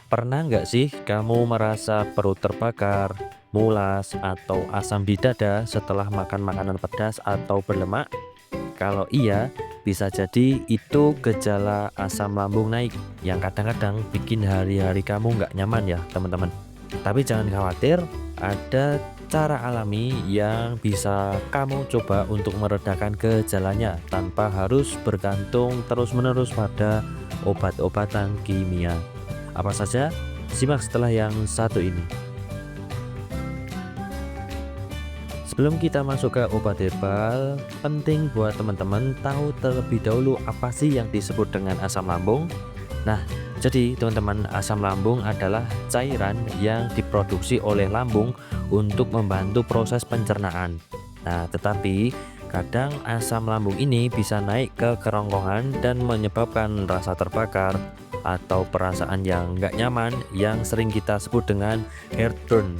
Pernah nggak sih kamu merasa perut terbakar, mulas, atau asam di dada setelah makan makanan pedas atau berlemak? Kalau iya, bisa jadi itu gejala asam lambung naik yang kadang-kadang bikin hari-hari kamu nggak nyaman ya teman-teman. Tapi jangan khawatir, ada cara alami yang bisa kamu coba untuk meredakan gejalanya tanpa harus bergantung terus-menerus pada obat-obatan kimia. Apa saja? Simak setelah yang satu ini. Sebelum kita masuk ke obat herbal, penting buat teman-teman tahu terlebih dahulu apa sih yang disebut dengan asam lambung. Nah, jadi teman-teman, asam lambung adalah cairan yang diproduksi oleh lambung untuk membantu proses pencernaan. Nah, tetapi kadang asam lambung ini bisa naik ke kerongkongan dan menyebabkan rasa terbakar atau perasaan yang nggak nyaman yang sering kita sebut dengan heartburn.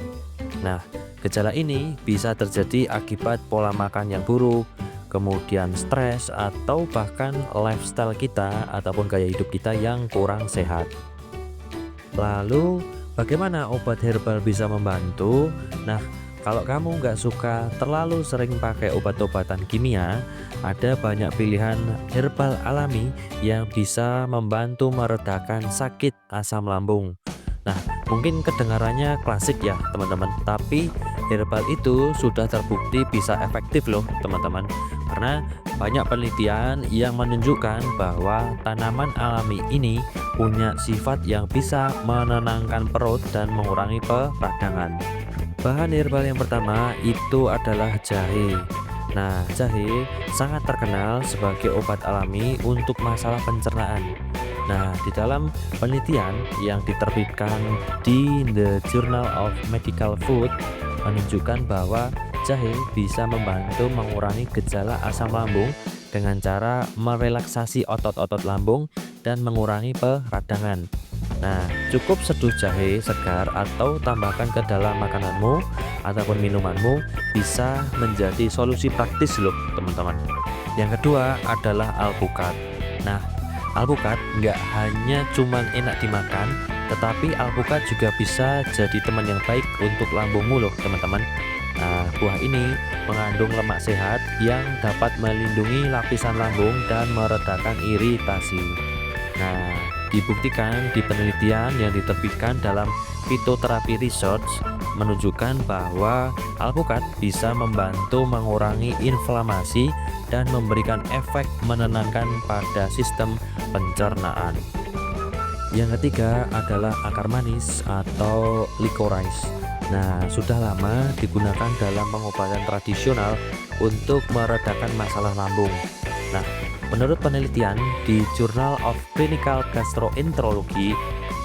Nah, gejala ini bisa terjadi akibat pola makan yang buruk, kemudian stres, atau bahkan lifestyle kita ataupun gaya hidup kita yang kurang sehat. Lalu, bagaimana obat herbal bisa membantu? Nah, kalau kamu nggak suka terlalu sering pakai obat-obatan kimia, ada banyak pilihan herbal alami yang bisa membantu meredakan sakit asam lambung. Nah, mungkin kedengarannya klasik ya teman-teman, tapi herbal itu sudah terbukti bisa efektif loh teman-teman. Karena banyak penelitian yang menunjukkan bahwa tanaman alami ini punya sifat yang bisa menenangkan perut dan mengurangi peradangan. Bahan herbal yang pertama itu adalah jahe. Nah, jahe sangat terkenal sebagai obat alami untuk masalah pencernaan. Nah, di dalam penelitian yang diterbitkan di The Journal of Medical Food menunjukkan bahwa jahe bisa membantu mengurangi gejala asam lambung dengan cara merelaksasi otot-otot lambung dan mengurangi peradangan. Nah, cukup seduh jahe segar atau tambahkan ke dalam makananmu ataupun minumanmu bisa menjadi solusi praktis loh teman-teman. Yang kedua adalah alpukat. Nah, alpukat nggak hanya cuman enak dimakan, tetapi alpukat juga bisa jadi teman yang baik untuk lambungmu loh teman-teman. Nah, buah ini mengandung lemak sehat yang dapat melindungi lapisan lambung dan meredakan iritasi. Nah, dibuktikan di penelitian yang diterbitkan dalam Phytotherapy Research menunjukkan bahwa alpukat bisa membantu mengurangi inflamasi dan memberikan efek menenangkan pada sistem pencernaan. Yang ketiga adalah akar manis atau licorice. Nah, sudah lama digunakan dalam pengobatan tradisional untuk meredakan masalah lambung. Nah, menurut penelitian di Journal of Clinical Gastroenterology,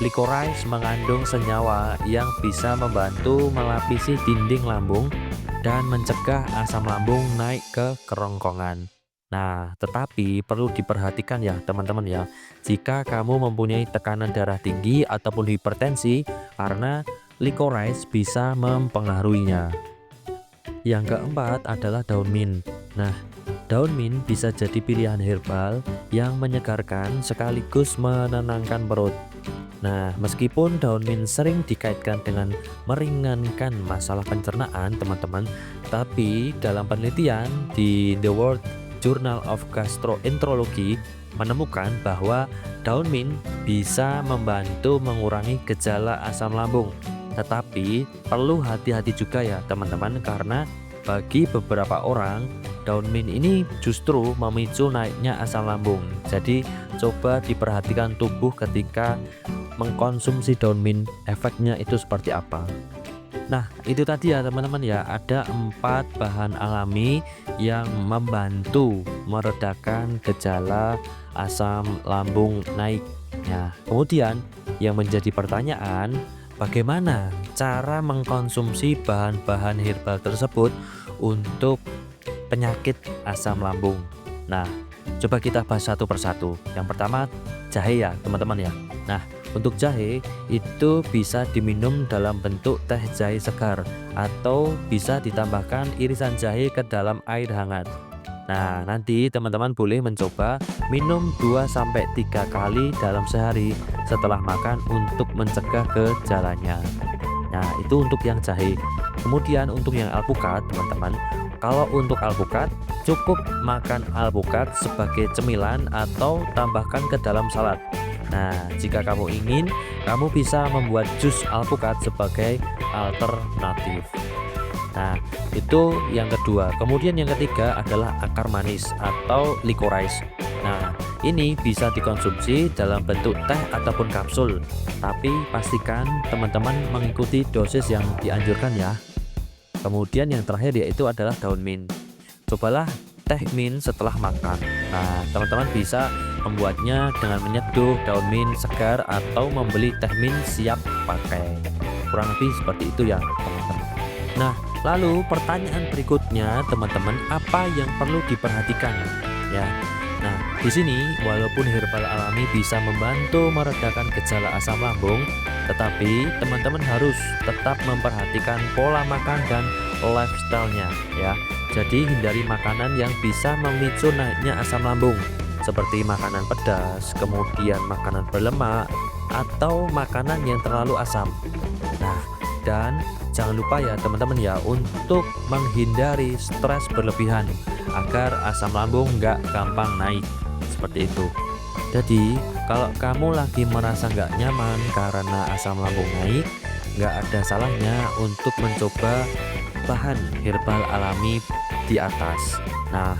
licorice mengandung senyawa yang bisa membantu melapisi dinding lambung dan mencegah asam lambung naik ke kerongkongan. Nah, tetapi perlu diperhatikan ya teman-teman ya, jika kamu mempunyai tekanan darah tinggi ataupun hipertensi, karena licorice bisa mempengaruhinya. Yang keempat adalah daun mint. Nah, daun mint bisa jadi pilihan herbal yang menyegarkan sekaligus menenangkan perut. Nah, meskipun daun mint sering dikaitkan dengan meringankan masalah pencernaan, teman-teman, tapi dalam penelitian di The World Journal of Gastroenterology menemukan bahwa daun mint bisa membantu mengurangi gejala asam lambung. Tetapi perlu hati-hati juga ya teman-teman, karena bagi beberapa orang daun mint ini justru memicu naiknya asam lambung. Jadi coba diperhatikan tubuh ketika mengkonsumsi daun mint, efeknya itu seperti apa. Nah, itu tadi ya teman-teman ya, ada 4 bahan alami yang membantu meredakan gejala asam lambung naik. Nah, kemudian yang menjadi pertanyaan, bagaimana cara mengkonsumsi bahan-bahan herbal tersebut untuk penyakit asam lambung? Nah, coba kita bahas satu persatu. Yang pertama, jahe ya teman-teman ya. Nah, untuk jahe itu bisa diminum dalam bentuk teh jahe segar atau bisa ditambahkan irisan jahe ke dalam air hangat. Nah, nanti teman-teman boleh mencoba minum 2 sampai 3 kali dalam sehari setelah makan untuk mencegah gejalanya. Nah, itu untuk yang jahe. Kemudian untuk yang alpukat, teman-teman, kalau untuk alpukat, cukup makan alpukat sebagai cemilan atau tambahkan ke dalam salad. Nah, jika kamu ingin, kamu bisa membuat jus alpukat sebagai alternatif. Nah, itu yang kedua. Kemudian yang ketiga adalah akar manis atau licorice. Nah, ini bisa dikonsumsi dalam bentuk teh ataupun kapsul. Tapi pastikan teman-teman mengikuti dosis yang dianjurkan ya. Kemudian yang terakhir yaitu adalah daun mint. Cobalah teh mint setelah makan. Nah, teman-teman bisa membuatnya dengan menyeduh daun mint segar atau membeli teh mint siap pakai. Kurang lebih seperti itu ya, teman-teman. Nah, lalu pertanyaan berikutnya, teman-teman, apa yang perlu diperhatikan ya? Nah, di sini walaupun herbal alami bisa membantu meredakan gejala asam lambung, tetapi teman-teman harus tetap memperhatikan pola makan dan lifestyle-nya ya. Jadi hindari makanan yang bisa memicu naiknya asam lambung, seperti makanan pedas, kemudian makanan berlemak, atau makanan yang terlalu asam. Nah, dan jangan lupa ya teman-teman ya untuk menghindari stres berlebihan agar asam lambung nggak gampang naik seperti itu. Jadi kalau kamu lagi merasa nggak nyaman karena asam lambung naik, nggak ada salahnya untuk mencoba bahan herbal alami di atas. Nah,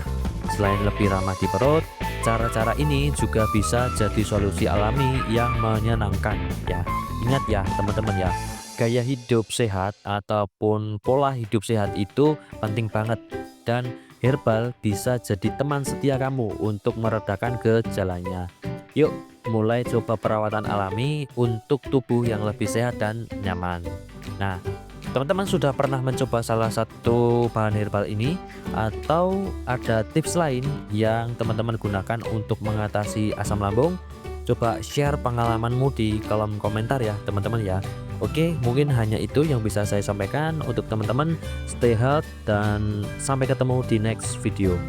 selain lebih ramah di perut, cara-cara ini juga bisa jadi solusi alami yang menyenangkan ya. Ingat ya teman-teman ya, gaya hidup sehat ataupun pola hidup sehat itu penting banget, dan herbal bisa jadi teman setia kamu untuk meredakan gejalanya. Yuk mulai coba perawatan alami untuk tubuh yang lebih sehat dan nyaman. Nah, teman-teman sudah pernah mencoba salah satu bahan herbal ini atau ada tips lain yang teman-teman gunakan untuk mengatasi asam lambung? Coba share pengalamanmu di kolom komentar ya teman-teman ya. Oke, mungkin hanya itu yang bisa saya sampaikan untuk teman-teman. Stay healthy dan sampai ketemu di next video.